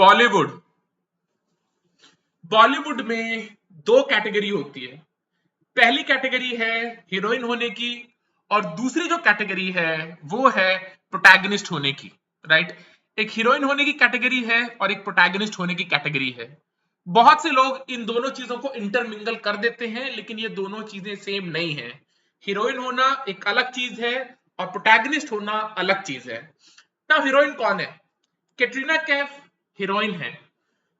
बॉलीवुड बॉलीवुड में दो कैटेगरी होती है। पहली कैटेगरी है हीरोइन होने की और दूसरी जो कैटेगरी है वो है प्रोटैगनिस्ट होने की। राइट। एक हीरोइन होने की कैटेगरी है और एक प्रोटैगनिस्ट होने की कैटेगरी है। बहुत से लोग इन दोनों चीजों को इंटरमिंगल कर देते हैं, लेकिन ये दोनों चीजें सेम नहीं है। हीरोइन होना एक अलग चीज है और प्रोटैगनिस्ट होना अलग चीज है। ना हीरोइन कौन है? कैटरीना कैफ हीरोइन है,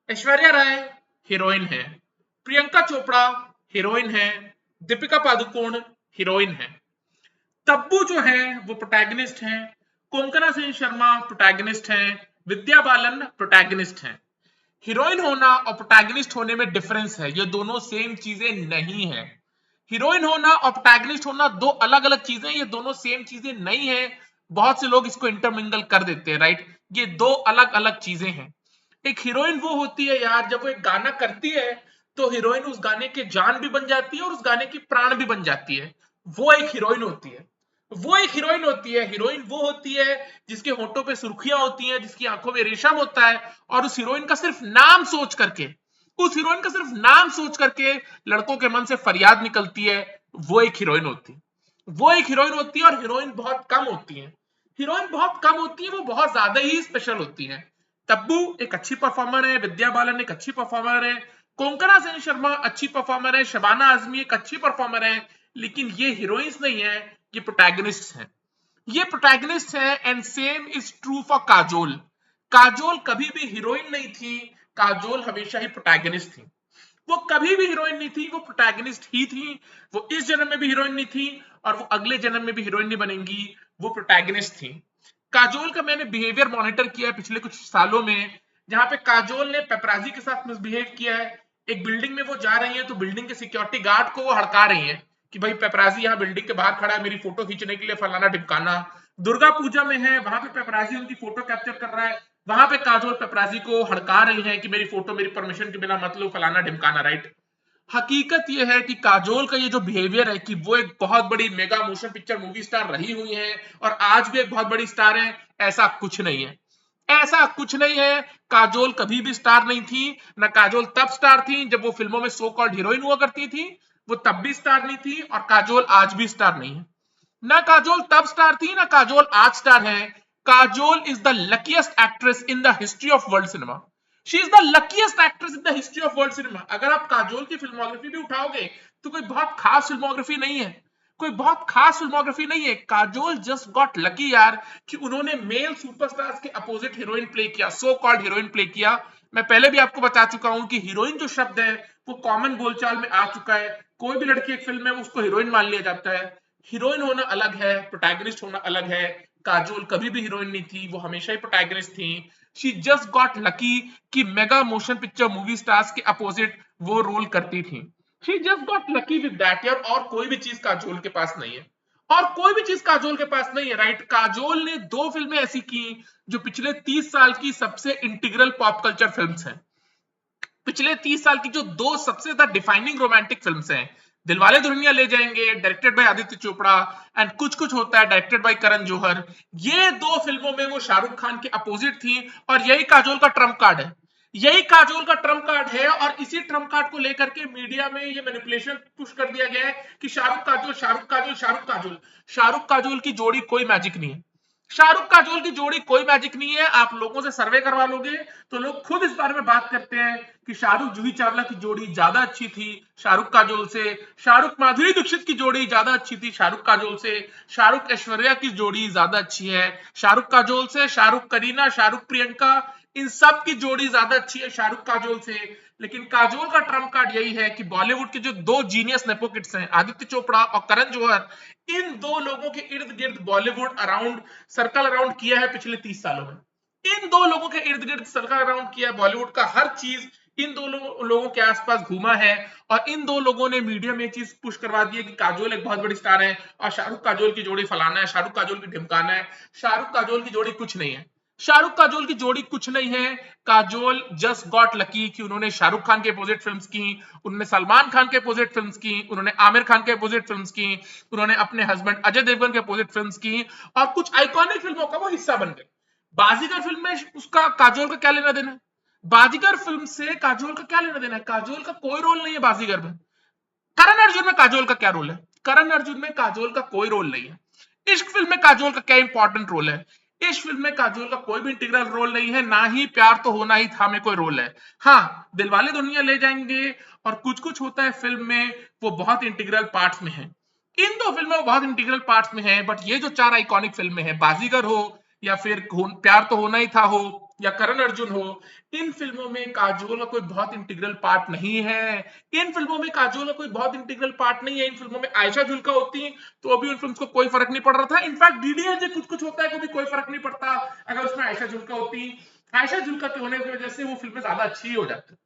ऐश्वर्या राय हीरोइन है, प्रियंका चोपड़ा हीरोइन है, दीपिका पादुकोण हीरोइन है। तब्बू जो है वो प्रोटैगनिस्ट है, कोंकणा सेन शर्मा प्रोटैगनिस्ट है, विद्या बालन प्रोटैगनिस्ट है। हीरोइन होना और प्रोटैगनिस्ट होने में डिफरेंस है, ये दोनों सेम चीजें नहीं है। हीरोइन होना और प्रोटैगनिस्ट होना दो अलग अलग चीजें, ये दोनों सेम चीजें नहीं है। बहुत से लोग इसको इंटरमिंगल कर देते हैं। राइट। ये दो अलग अलग चीजें हैं। एक हीरोइन वो होती है यार, जब वो एक गाना करती है तो हीरोइन उस गाने के जान भी बन जाती है और उस गाने की प्राण भी बन जाती है। वो एक हीरोइन होती है। वो एक हीरोइन होती है। हीरोइन वो होती है जिसके होठों पे सुर्खियां होती हैं, जिसकी आंखों में रेशम होता है, और उस हीरोइन का सिर्फ नाम सोच करके, उस हीरोइन का सिर्फ नाम सोच करके लड़कों के मन से फरियाद निकलती है। वो एक हीरोइन होती है। वो एक हीरोइन होती है। और हीरोइन बहुत कम होती है। हीरोइन बहुत कम होती है, वो बहुत ज्यादा ही स्पेशल होती है। तब्बू एक अच्छी परफॉर्मर है, विद्या बालन एक अच्छी परफॉर्मर है, कोंकणा सेन शर्मा अच्छी परफॉर्मर है, शबाना आजमी एक अच्छी परफॉर्मर है, लेकिन ये हीरोइंस नहीं है, ये प्रोटैगनिस्ट हैं। ये प्रोटैगनिस्ट है। And same is true for Kajol. Kajol कभी भी हीरोइन नहीं थी, काजोल हमेशा ही प्रोटैगनिस्ट थी। वो कभी भी हीरोइन नहीं थी, वो प्रोटैगनिस्ट ही थी। वो इस जन्म में भी हीरोइन नहीं थी और वो अगले जन्म में भी हीरोइन नहीं बनेंगी, वो प्रोटैगनिस्ट थी। काजोल का मैंने बिहेवियर मॉनिटर किया है पिछले कुछ सालों में, जहां पे काजोल ने पेपराजी के साथ मिसबिहेव किया है। एक बिल्डिंग में वो जा रही है तो बिल्डिंग के सिक्योरिटी गार्ड को वो हड़का रही है कि भाई पेपराजी यहाँ बिल्डिंग के बाहर खड़ा है मेरी फोटो खींचने के लिए, फलाना ढिमकाना। दुर्गा पूजा में है, वहां पे पेपराजी उनकी फोटो कैप्चर कर रहा है, वहां पे काजोल पेपराजी को हड़का रही है कि मेरी फोटो मेरी परमिशन के बिना मत लो, फलाना ढिमकाना। राइट। हकीकत यह है कि काजोल का ये जो बिहेवियर है कि वो एक बहुत बड़ी mega motion picture movie star रही हुई है और आज भी एक बहुत बड़ी स्टार है, ऐसा कुछ नहीं है। ऐसा कुछ नहीं है। काजोल कभी भी स्टार नहीं थी। ना काजोल तब स्टार थी जब वो फिल्मों में सो कॉल्ड हीरोइन हुआ करती थी, वो तब भी स्टार नहीं थी, और काजोल आज भी स्टार नहीं है। ना काजोल तब स्टार थी, ना काजोल आज स्टार है। Kajol is the luckiest actress in the history of world cinema. She is the luckiest actress in the history of world cinema. अगर आप काजोल की फिल्मोग्राफी भी उठाओगे तो कोई बहुत खास फिल्मोग्राफी नहीं है। कोई बहुत खास फिल्मोग्राफी नहीं है। काजोल जस्ट गॉट लकी यार, कि उन्होंने मेल सुपरस्टार्स के अपोजिट हीरोइन प्ले किया, सो कॉल्ड हीरोइन प्ले किया। मैं पहले भी आपको बता चुका हूं कि हीरोइन जो शब्द है वो कॉमन बोलचाल में आ चुका है। कोई भी लड़की एक फिल्म में उसको हीरोइन मान लिया जाता है। हीरोइन होना अलग है, प्रोटैगनिस्ट होना अलग है। काजोल कभी भी हीरोइन नहीं थी, वो हमेशा ही प्रोटैगनिस्ट थी। शी जस्ट गॉट लकी कि mega motion picture movie stars के अपोजिट वो रोल करती थी। She just got lucky with that यार। और कोई भी चीज काजोल के पास नहीं है। और कोई भी चीज काजोल के पास नहीं है। राइट। काजोल ने दो फिल्में ऐसी की जो पिछले 30 साल की सबसे इंटीग्रल पॉप कल्चर फिल्म्स हैं। पिछले 30 साल की जो दो सबसे ज्यादा डिफाइनिंग रोमांटिक फिल्म्स हैं, दिलवाले दुल्हनिया ले जाएंगे directed by Aditya Chopra, and कुछ कुछ होता है डायरेक्टेड बाय करण जौहर। ये दो फिल्मों में वो शाहरुख खान के अपोजिट थी, और यही काजोल का ट्रम्प कार्ड है। यही काजोल का ट्रम्प कार्ड है, और इसी ट्रम्प कार्ड को लेकर के मीडिया में ये मैनिपुलेशन पुश कर दिया गया है कि शाहरुख काजोल, शाहरुख काजोल, शाहरुख काजोल। शाहरुख काजोल की जोड़ी कोई मैजिक नहीं है। शाहरुख काजोल की जोड़ी कोई मैजिक नहीं है। आप लोगों से सर्वे करवा लोगे तो लोग खुद इस बारे में बात करते हैं कि शाहरुख जूही चावला की जोड़ी ज्यादा अच्छी थी शाहरुख काजोल से, शाहरुख माधुरी दीक्षित की जोड़ी ज्यादा अच्छी थी शाहरुख काजोल से, शाहरुख ऐश्वर्या की जोड़ी ज्यादा अच्छी है शाहरुख काजोल से, शाहरुख करीना, शाहरुख प्रियंका, इन सब की जोड़ी ज्यादा अच्छी है शाहरुख काजोल से। लेकिन काजोल का ट्रम्प कार्ड यही है कि बॉलीवुड के जो दो जीनियस नेपोकिड्स हैं, आदित्य चोपड़ा और करण जौहर, इन दो लोगों के इर्द गिर्द बॉलीवुड अराउंड सर्कल अराउंड किया है पिछले 30 सालों में। इन दो लोगों के इर्द गिर्द सर्कल अराउंड किया है बॉलीवुड का हर चीज, इन दो लोगों के आसपास घूमा है। और इन दो लोगों ने मीडिया में चीज पुश करवा दी है कि काजोल एक बहुत बड़ी स्टार है और शाहरुख काजोल की जोड़ी फलाना है, शाहरुख काजोल की ढिमकाना है। शाहरुख काजोल की जोड़ी कुछ नहीं है। शाहरुख काजोल की जोड़ी कुछ नहीं है। काजोल जस्ट गॉट लकी कि उन्होंने शाहरुख खान के अपोजिट फिल्म्स की, उन्होंने सलमान खान के अपोजिट फिल्म्स की, उन्होंने आमिर खान के अपोजिट फिल्म्स की, उन्होंने अपने हस्बैंड अजय देवगन के अपोजिट फिल्म्स की, और कुछ आइकॉनिक फिल्मों का वो हिस्सा बन गए। बाजीगर फिल्म में उसका काजोल का क्या लेना देना? बाजीगर फिल्म से काजोल का क्या लेना देना है? काजोल का कोई रोल नहीं है बाजीगर में। करण अर्जुन में काजोल का क्या रोल है? करण अर्जुन में काजोल का कोई रोल नहीं है। इश्क फिल्म में काजोल का क्या इंपॉर्टेंट रोल है? इस फिल्म में काजोल का कोई भी इंटीग्रल रोल नहीं है, ना ही प्यार तो होना ही था में कोई रोल है। हाँ, दिलवाले दुल्हनिया ले जाएंगे और कुछ कुछ होता है फिल्म में, वो बहुत इंटीग्रल पार्ट्स में है। इन दो फिल्मों में बहुत इंटीग्रल पार्ट्स में है, बट ये जो चार आइकॉनिक फिल्में हैं, बाजीगर हो या फिर प्यार तो होना ही था हो या करण अर्जुन हो, इन फिल्मों में काजोल का कोई बहुत इंटीग्रल पार्ट नहीं है। इन फिल्मों में काजोल का कोई बहुत इंटीग्रल पार्ट नहीं है। इन फिल्मों में आयशा जुल्का होती तो अभी उन फिल्म्स को कोई फर्क नहीं पड़ रहा था। इनफैक्ट डीडीएल कुछ कुछ होता है को भी कोई फर्क नहीं पड़ता अगर उसमें आयशा जुल्का होती। आयशा जुल्का के होने की वजह से वो फिल्में ज्यादा अच्छी हो जाती,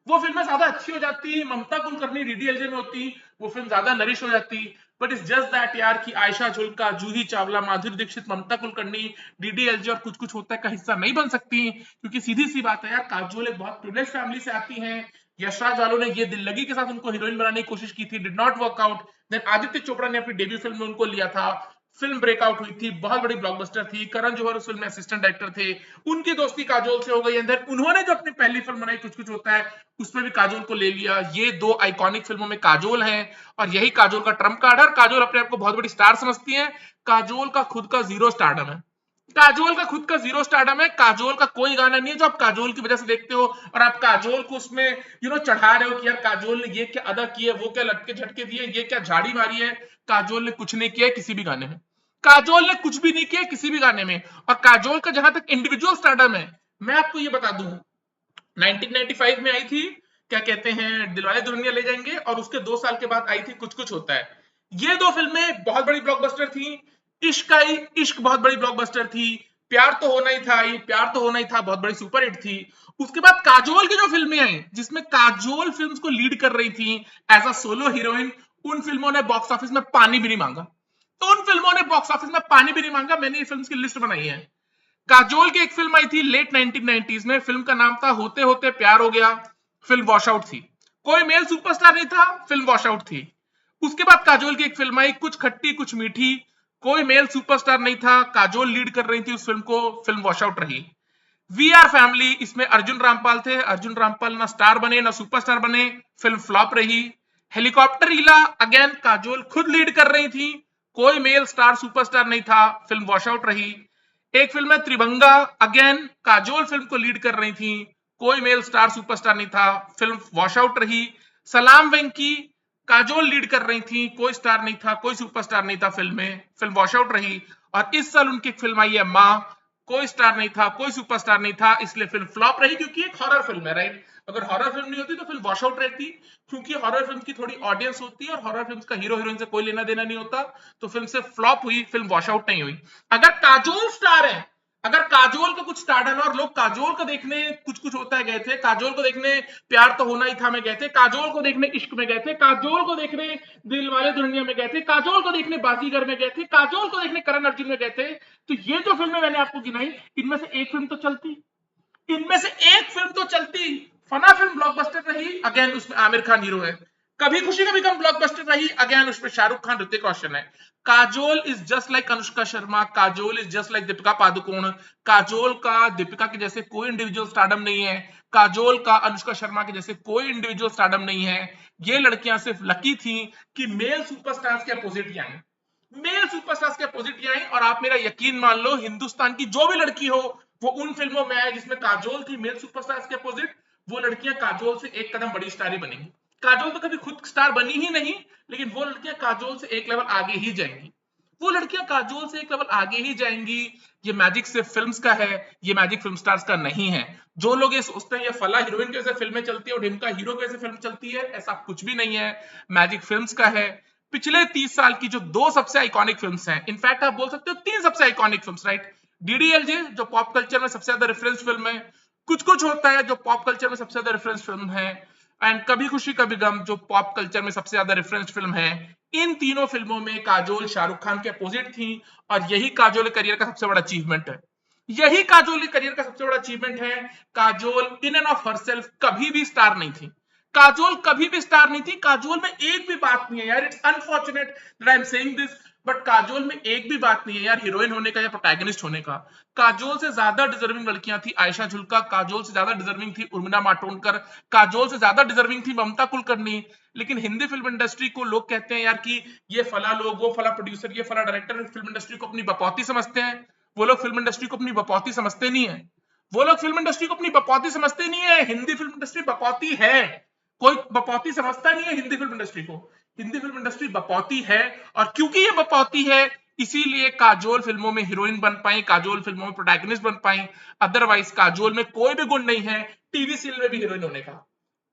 वो फिल्में ज्यादा अच्छी हो जाती। ममता कुलकर्णी डीडीएलजे में होती, वो फिल्म ज्यादा नरिश हो जाती। बट इट्स जस्ट दैट यार कि आयशा जुल्का, जूही चावला, माधुरी दीक्षित, ममता कुलकर्णी डीडीएलजे और कुछ कुछ होता है का हिस्सा नहीं बन सकती, क्योंकि सीधी सी बात है यार, काजोल एक बहुत प्रिविलेज्ड फैमिली से आती हैं। यशराज वालों ने ये दिल लगी के साथ उनको हीरोइन बनाने की कोशिश की थी, did not work out. Then Aditya Chopra ने अपनी डेब्यू फिल्म में उनको लिया था, फिल्म ब्रेकआउट हुई थी, बहुत बड़ी ब्लॉकबस्टर थी। करण जौहर उस फिल्म में असिस्टेंट डायरेक्टर थे, उनकी दोस्ती काजोल से हो गई। अंदर उन्होंने जो अपनी पहली फिल्म बनाई कुछ कुछ होता है, उसमें भी काजोल को ले लिया। ये दो आइकॉनिक फिल्मों में काजोल है और यही काजोल का ट्रम्प कार्ड है। काजोल अपने आप को बहुत बड़ी स्टार समझती है, काजोल का खुद का जीरो स्टारडम है। काजोल का खुद का जीरो स्टारडम है। काजोल का कोई गाना नहीं है जो आप काजोल की वजह से देखते हो और आप काजोल को उसमें चढ़ा रहे हो कि यार काजोल ने ये क्या अदा किया, वो क्या लटके झटके दिए, ये क्या झाड़ी मारी है। काजोल ने कुछ नहीं किया किसी भी गाने में, काजोल ने कुछ भी नहीं किया किसी भी गाने में। और काजोल का जहां तक इंडिविजुअल स्टारडम है, मैं आपको ये बता दूं, 1995 में आई थी क्या कहते हैं दिलवाले दुल्हनिया ले जाएंगे, और उसके 2 साल के बाद आई थी कुछ कुछ होता है। ये दो फिल्में बहुत बड़ी ब्लॉकबस्टर थी। इश्क आई, इश्क बहुत बड़ी ब्लॉकबस्टर थी। प्यार तो होना ही था, ये प्यार तो होना ही था बहुत बड़ी सुपरहिट थी। उसके बाद काजोल की जो फिल्में आई जिसमें काजोल फिल्म्स को लीड कर रही थी एज अ सोलो हीरोइन, उन फिल्मों ने बॉक्स ऑफिस में पानी भी नहीं मांगा। तो उन फिल्मों ने बॉक्स ऑफिस में पानी भी नहीं मांगा। मैंने ये फिल्म की लिस्ट बनाई है। काजोल की एक फिल्म आई थी लेट 1990s में, फिल्म का नाम था होते होते प्यार हो गया। फिल्म वॉश आउट थी, कोई मेल सुपरस्टार नहीं था, फिल्म वॉश आउट थी। उसके बाद काजोल की एक फिल्म आई कुछ खट्टी कुछ मीठी, कोई मेल सुपरस्टार नहीं था, काजोल लीड कर रही थी उस फिल्म को, फिल्म वॉश आउट रही। वी आर फैमिली, इसमें अर्जुन रामपाल थे, अर्जुन रामपाल ना स्टार बने ना सुपरस्टार बने, फिल्म फ्लॉप रही। हेलीकॉप्टर हीला, अगेन काजोल खुद लीड कर रही थी, कोई मेल स्टार सुपरस्टार नहीं था, फिल्म वॉश आउट रही। एक फिल्म है त्रिभंगा, अगेन काजोल फिल्म को लीड कर रही थी, कोई मेल स्टार सुपरस्टार नहीं था, फिल्म वॉश आउट रही। सलाम वेंकी, काजोल लीड कर रही थी, कोई स्टार नहीं था, कोई सुपरस्टार नहीं था फिल्म में, फिल्म वॉश आउट रही। और इस साल उनकी एक फिल्म आई है मां, कोई स्टार नहीं था, कोई सुपरस्टार नहीं था, इसलिए फिल्म फ्लॉप रही, क्योंकि एक हॉरर फिल्म है, राइट। अगर हॉरर फिल्म नहीं होती तो फिल्म वॉश आउट रहती, क्योंकि हॉरर फिल्म की थोड़ी ऑडियंस होती है और हॉरर फिल्म का हीरो हीरोइन से कोई लेना देना नहीं होता, तो फिल्म से फ्लॉप हुई, फिल्म वॉश आउट नहीं हुई। अगर काजोल स्टार है, अगर काजोल का कुछ स्टारडम और लोग काजोल को देखने कुछ कुछ होता है गए थे, काजोल को देखने प्यार तो होना ही था में गए थे, काजोल को देखने इश्क में गए थे, काजोल को देखने दिलवाले दुल्हनिया में गए थे, काजोल को देखने बाजीगर में गए थे, काजोल को देखने करण अर्जुन में गए थे, तो ये जो फिल्में मैंने आपको गिनाई, इनमें से एक फिल्म तो चलती, इनमें से एक फिल्म तो चलती। फना फिल्म ब्लॉकबस्टर रही, अगेन उसमें आमिर खान हीरो है। कभी खुशी कभी गम ब्लॉकबस्टर रही, अगेन उसमें शाहरुख खान, ऋतिक रोशन है। Kajol is just like Anushka Sharma, Kajol is just like Deepika Padukone. Kajol का दीपिका के जैसे कोई इंडिविजुअल स्टारडम नहीं है, काजोल का अनुष्का शर्मा के जैसे कोई इंडिविजुअल स्टारडम नहीं है। ये लड़कियां सिर्फ लकी थी कि मेल सुपरस्टार्स के अपोजिट ही आई, मेल सुपरस्टार्स के अपोजिट ही आई। और आप मेरा यकीन मान लो, हिंदुस्तान की जो भी लड़की हो वो उन फिल्मों में आए जिसमें काजोल थी मेल सुपरस्टार्स के अपोजिट, वो लड़कियां काजोल से एक कदम बड़ी स्टार ही बनेंगी। काजोल तो कभी खुद स्टार बनी ही नहीं, लेकिन वो लड़कियां काजोल से एक लेवल आगे ही जाएंगी, वो लड़कियां काजोल से एक लेवल आगे ही जाएंगी। ये मैजिक सिर्फ फिल्म्स का है, ये मैजिक फिल्म स्टार्स का नहीं है। जो लोग ये सोचते हैं ये फला हीरोइन के वजह फिल्में चलती है और ढिमका हीरो के वजह फिल्म चलती है, ऐसा कुछ भी नहीं है, मैजिक फिल्म्स का है। पिछले 30 साल की जो दो सबसे आइकॉनिक फिल्म्स हैं, इनफैक्ट आप बोल सकते हो तीन सबसे आइकॉनिक फिल्म्स, राइट। डीडीएलजे जो पॉप कल्चर में सबसे ज्यादा रेफरेंस फिल्म है, कुछ कुछ होता है जो पॉप कल्चर में सबसे ज्यादा रेफरेंस फिल्म है, एंड कभी खुशी कभी गम जो पॉप कल्चर में सबसे ज्यादा रेफरेंस फिल्म है। इन तीनों फिल्मों में काजोल शाहरुख खान के अपोजिट थी, और यही काजोल करियर का सबसे बड़ा अचीवमेंट है, यही काजोल करियर का सबसे बड़ा अचीवमेंट है। Kajol in end of herself कभी भी स्टार नहीं थी, काजोल कभी भी स्टार नहीं थी, काजोल में एक भी बात नहीं है यार, it's unfortunate that I am saying this, but Kajol में एक भी बात नहीं है यार हीरोइन होने का या प्रोटैगनिस्ट होने का। काजोल से ज्यादा डिजर्विंग लड़कियां थी आयशा जुल्का, काजोल से ज्यादा डिजर्विंग थी उर्मिला मातोंडकर, काजोल से ज्यादा डिजर्विंग थी ममता कुलकर्णी। लेकिन हिंदी फिल्म इंडस्ट्री को लोग कहते हैं यार कि ये फला लोग, वो फला प्रोड्यूसर, ये फला डायरेक्टर फिल्म इंडस्ट्री को अपनी बपौती समझते हैं। वो लोग फिल्म इंडस्ट्री को अपनी बपौती समझते नहीं है, वो लोग फिल्म इंडस्ट्री को अपनी बपौती समझते नहीं है। हिंदी फिल्म इंडस्ट्री बपौती है, कोई बपौती समझता नहीं है हिंदी फिल्म इंडस्ट्री को। हिंदी फिल्म इंडस्ट्री बपौती है, और क्योंकि ये बपौती है इसीलिए काजोल फिल्मों में हीरोइन बन पाई, काजोल फिल्मों में प्रोटैगनिस्ट बन पाई। अदरवाइज काजोल में कोई भी गुण नहीं है टीवी सीरियल में भी हीरोइन होने का।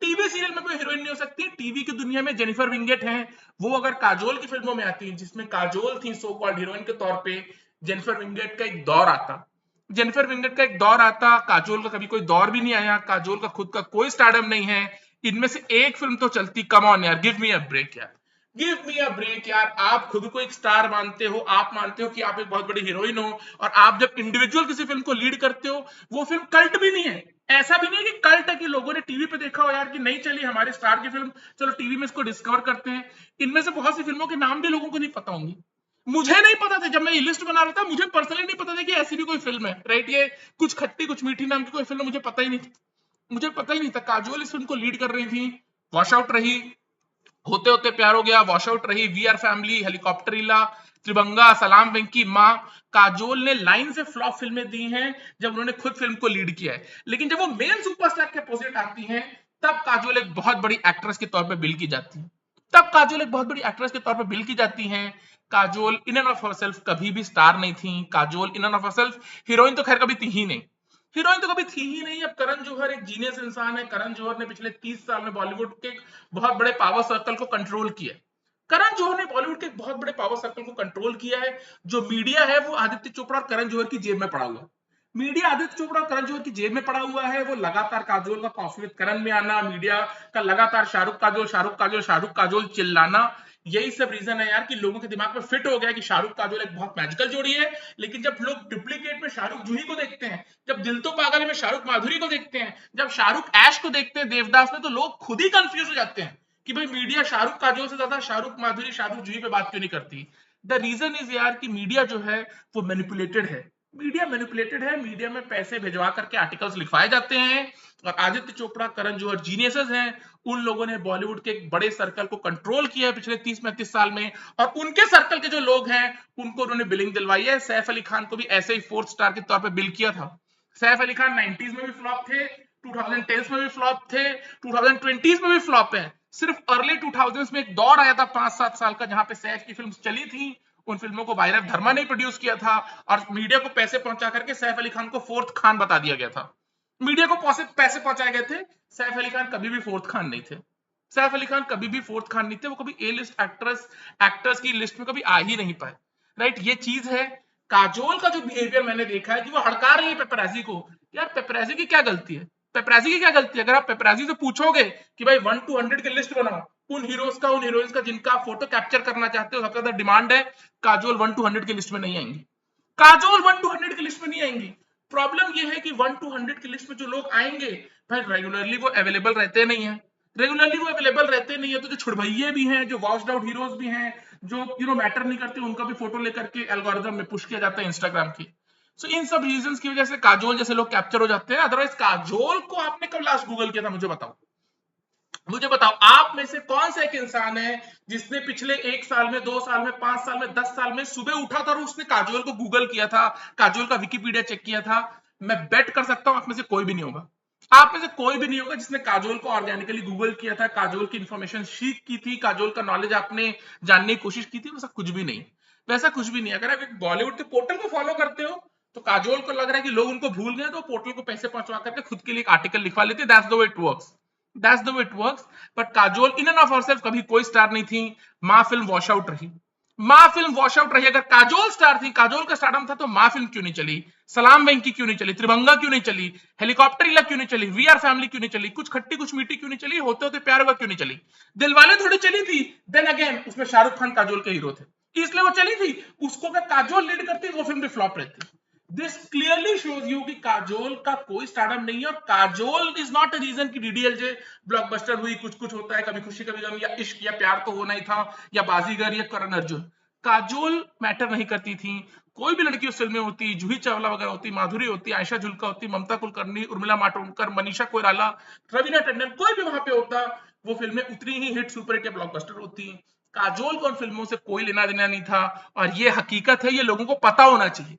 टीवी सीरियल में कोई हीरोइन नहीं हो सकती। टीवी की दुनिया में जेनिफर विंगेट हैं, वो अगर काजोल की फिल्मों में आती हैं जिसमें काजोल थी सो कॉल्ड हीरोइन के तौर पे, जेनिफर विंगेट का एक दौर आता, जेनिफर विंगेट का एक दौर आता, काजोल का कभी कोई दौर भी नहीं आया, काजोल का खुद का कोई स्टारडम नहीं है। इनमें से एक फिल्म तो चलती, कम ऑन यार, गिव मी अ ब्रेक यार, गिव मी अ ब्रेक यार। आप खुद को एक स्टार मानते हो, आप मानते हो कि आप एक बहुत बड़ी हीरोइन हो, और आप जब इंडिविजुअल किसी फिल्म को लीड करते हो, वो फिल्म कल्ट भी नहीं है। ऐसा भी नहीं है कि कल्ट है कि लोगों ने टीवी पे देखा हो यार कि नहीं चली हमारे स्टार की फिल्म, चलो टीवी में इसको डिस्कवर करते हैं। इनमें से बहुत सी फिल्मों के नाम भी लोगों को नहीं पता होंगे। मुझे नहीं पता था, जब मैं ये लिस्ट बना रहा था मुझे पर्सनली नहीं पता था कि ऐसी भी कोई फिल्म है, राइट। ये कुछ खट्टी कुछ मीठी नाम की कोई फिल्म मुझे पता ही नहीं, मुझे पता ही नहीं था। काजोल इस फिल्म को लीड कर रही थी, वॉश आउट रही, होते होते प्यार हो गया, वॉश आउट रही, वी आर फैमिली, हेलीकॉप्टरिला, त्रिभंगा, सलाम वेंकी, माँ। काजोल ने लाइन से फ्लॉप फिल्में दी हैं जब उन्होंने खुद फिल्म को लीड किया है, लेकिन जब वो मेन सुपरस्टार के अपोजिट आती हैं तब काजोल एक बहुत बड़ी एक्ट्रेस के तौर पर बिल की जाती है, तब काजोल एक बहुत बड़ी एक्ट्रेस के तौर पर बिल की जाती हैं। Kajol in end of herself कभी भी स्टार नहीं थी, Kajol in end of herself heroine तो खैर कभी थी ही नहीं, हीरोइन तो कभी थी ही नहीं। अब करण जौहर एक जीनियस इंसान है, करण जौहर ने पिछले 30 साल में बॉलीवुड के बहुत बड़े पावर सर्कल को कंट्रोल किया है। करण जौहर ने बॉलीवुड के बहुत बड़े पावर सर्कल को कंट्रोल किया है। जो मीडिया है वो आदित्य चोपड़ा और करण जौहर की जेब में पड़ा हुआ है, मीडिया आदित्य चोपड़ा और करण जौहर की जेब में पड़ा हुआ है। वो लगातार काजोल का कॉफी विद करण में आना, मीडिया का लगातार शाहरुख काजोल शाहरुख काजोल शाहरुख काजोल चिल्लाना, यही सब रीजन है यार कि लोगों के दिमाग में फिट हो गया कि शाहरुख काजोल एक बहुत मैजिकल जोड़ी है। लेकिन जब लोग डुप्लीकेट में शाहरुख जूही को देखते हैं, जब दिल तो पागल है में शाहरुख माधुरी को देखते हैं, जब शाहरुख ऐश को देखते हैं देवदास में, तो लोग खुद ही कंफ्यूज हो जाते हैं कि भाई मीडिया शाहरुख काजोल से ज्यादा शाहरुख माधुरी शाहरुख जूही पे बात क्यों नहीं करती। द रीजन इज यार कि मीडिया जो है वो मैनिपुलेटेड है, मीडिया मैनिपुलेटेड है, मीडिया में पैसे भिजवा करके आर्टिकल्स लिखवाए जाते हैं। और आदित्य चोपड़ा करण जौहर जीनियसेस हैं, उन लोगों ने बॉलीवुड के एक बड़े सर्कल को कंट्रोल किया है पिछले 30-35 साल में, और उनके सर्कल के जो लोग हैं उनको उन्होंने बिलिंग दिलवाई है। सैफ अली खान को भी ऐसे ही फोर्थ स्टार के तौर पर बिल किया था। सैफ अली खान 90s में भी फ्लॉप थे, 2010s में भी फ्लॉप थे, 2020s में भी फ्लॉप है। सिर्फ अर्ली 2000s में एक दौर आया था 5-7 साल का जहां पे सैफ की फिल्म चली थी, उन फिल्मों को वायरस धर्मा ने प्रोड्यूस किया था, और मीडिया को पैसे पहुंचा करके सैफ अली खान को फोर्थ खान बता दिया गया था। मीडिया को पैसे पहुंचाए गए थे, सैफ अली खान कभी भी फोर्थ खान नहीं थे, सैफ अली खान कभी भी फोर्थ खान नहीं थे, वो कभी ए लिस्ट एक्टर्स की लिस्ट में कभी आ ही नहीं पाए, राइट। ये चीज है। काजोल का जो बिहेवियर मैंने देखा है कि वो हड़का रही है पेपराजी को, यार पेपराजी की क्या गलती है, पेपराजी की क्या गलती है। अगर आप पेपराजी से पूछोगे कि भाई 1 to 100 की लिस्ट बनाओ उन हीरोज का, उन हीरोइंस का जिनका आप फोटो कैप्चर करना चाहते हो, सबसे ज्यादा डिमांड है, काजोल 1 to 100 की लिस्ट में नहीं आएंगी, काजोल 1 to 100 की लिस्ट में नहीं आएंगी। प्रॉब्लम ये है कि 1 to 100 की लिस्ट में जो लोग आएंगे भाई रेगुलरली वो अवेलेबल रहते नहीं है, रेगुलरली वो अवेलेबल रहते नहीं है, तो जो छुड़भैये भी हैं, जो वॉच्ड आउट हीरोज भी हैं, जो मैटर नहीं करते, उनका भी फोटो लेकर के एल्गोरिथम में पुश किया जाता है इंस्टाग्राम की। सो इन सब रीजंस की वजह से काजोल जैसे लोग कैप्चर हो जाते हैं। अदरवाइज काजोल को आपने कब लास्ट गूगल किया था, मुझे बताओ, मुझे बताओ आप में से कौन सा एक इंसान है जिसने पिछले 1 साल में, 2 साल में, 5 साल में, 10 साल में सुबह उठा था और उसने काजोल को गूगल किया था, काजोल का विकिपीडिया चेक किया था। मैं बेट कर सकता हूं आप में से कोई भी नहीं होगा, आप में से कोई भी नहीं होगा जिसने काजोल को ऑर्गेनिकली गूगल किया था, काजोल की इंफॉर्मेशन सीख की थी, काजोल का नॉलेज आपने जानने की कोशिश की थी। वैसा कुछ भी नहीं, वैसा कुछ भी नहीं। अगर आप एक बॉलीवुड के पोर्टल को फॉलो करते हो तो काजोल को लग रहा है कि लोग उनको भूल गए, तो पोर्टल को पैसे पहुंचवा करके खुद के लिए एक आर्टिकल लिखवा लेते, that's the way it works, that's the way it works. But Kajol in end of herself कभी कोई स्टार नहीं थी, माँ फिल्म वॉश आउट रही, माँ फिल्म वॉश आउट रही। अगर काजोल स्टार थी, काजोल का स्टारडम था, तो माँ फिल्म क्यों नहीं चली, सलाम वेंकी क्यों नहीं चली, त्रिभंगा क्यों नहीं चली, हेलीकॉप्टरिला क्यों नहीं चली, वी आर फैमिली क्यों नहीं चली, कुछ खट्टी कुछ मीठी क्यों नहीं चली, होते होते प्यार हुआ क्यों नहीं चली, दिलवाले थोड़ी चली थी, देन अगेन उसमें शाहरुख खान काजोल के हीरो थे इसलिए वो चली थी, उसको अगर काजोल लीड करती वो फिल्म भी फ्लॉप रहती। दिस क्लियरली शोज यू कि काजोल का कोई स्टारडम नहीं है, और Kajol is not a reason कि डीडीएलजे ब्लॉकबस्टर हुई। कुछ कुछ होता है, कभी खुशी कभी गम, या इश्क या प्यार तो होना ही था, या बाजीगर या करण अर्जुन। काजोल मैटर नहीं करती थी। कोई भी लड़की उस फिल्म में होती, जूही चावला वगैरह होती, माधुरी होती, आयशा जुल्का होती, ममता कुलकर्णी, उर्मिला मातोंडकर, मनीषा कोइराला, रवीना टंडन, कोई भी वहां पे होता, वो फिल्में उतनी ही हिट सुपर हिट या ब्लॉकबस्टर होती। काजोल को उन फिल्मों से कोई लेना देना नहीं था, और ये हकीकत है, ये लोगों को पता होना चाहिए।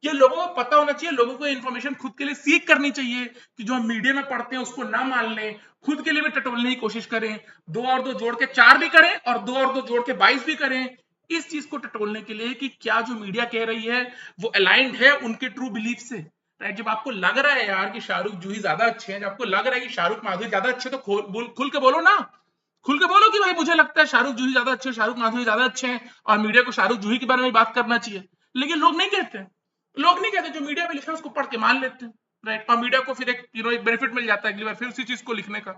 ये लोगों को पता होना चाहिए, लोगों को इन्फॉर्मेशन खुद के लिए सीख करनी चाहिए, कि जो हम मीडिया में पढ़ते हैं उसको ना मान लें, खुद के लिए भी टटोलने की कोशिश करें, 2 और 2 जोड़ के 4 भी करें, और 2 और 2 जोड़ के 22 भी करें, इस चीज को टटोलने के लिए कि क्या जो मीडिया कह रही है वो अलाइंड है उनके ट्रू बिलीफ से। राइट, जब आपको लग रहा है यार कि शाहरुख जूही ज्यादा अच्छे हैं, जब आपको लग रहा है कि शाहरुख माधुरी ज्यादा अच्छे, तो खुल के बोलो ना। खुल के बोलो कि भाई मुझे लगता है शाहरुख जूही ज्यादा अच्छे हैं, शाहरुख माधुरी ज्यादा अच्छे हैं, और मीडिया को शाहरुख जूही के बारे में बात करना चाहिए। लेकिन लोग नहीं कहते, लोग नहीं कहते, जो मीडिया में लिखा है उसको पढ़ के मान लेते हैं। राइट, और मीडिया को फिर एक एक बेनिफिट मिल जाता है अगली बार फिर उसी चीज को लिखने का।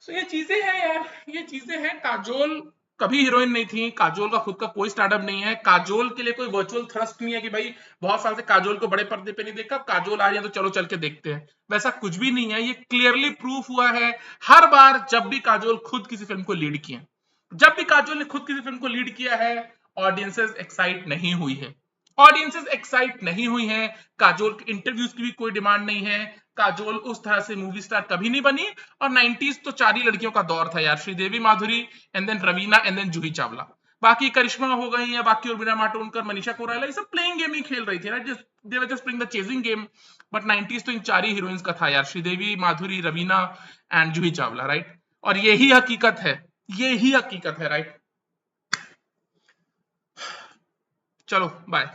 सो ये चीजें हैं यार, ये चीजें हैं। काजोल कभी हीरोइन नहीं थी, काजोल का खुद का कोई स्टार्टअप नहीं है, काजोल के लिए कोई वर्चुअल थ्रस्ट नहीं है कि भाई बहुत साल से काजोल को बड़े पर्दे पे नहीं देखा, काजोल आ रही है तो चलो चल के देखते हैं। वैसा कुछ भी नहीं है, ये क्लियरली प्रूफ हुआ है हर बार जब भी काजोल खुद किसी फिल्म को लीड किया। जब भी काजोल ने खुद किसी फिल्म को लीड किया है, ऑडियंसेस एक्साइट नहीं हुई है, ऑडियंसेस एक्साइट नहीं हुई है। काजोल के इंटरव्यूज की भी कोई डिमांड नहीं है, काजोल उस तरह से मूवी स्टार कभी नहीं बनी। और 90s तो 4 ही लड़कियों का दौर था यार, Sridevi Madhuri, and then Raveena, and then Juhi Chawla. बाकी करिश्मा हो गई, या बाकी उर्मिला मातोंडकर, मनीषा कोइराला, ये सब प्लेइंग गेम ही खेल रही थी, right, they were just playing the chasing game. But 90s तो इन 4 ही हीरोइंस का था यार, श्रीदेवी माधुरी, रवीना एंड जूही चावला, राइट। और यही हकीकत है, यही हकीकत है, राइट। चलो बाय।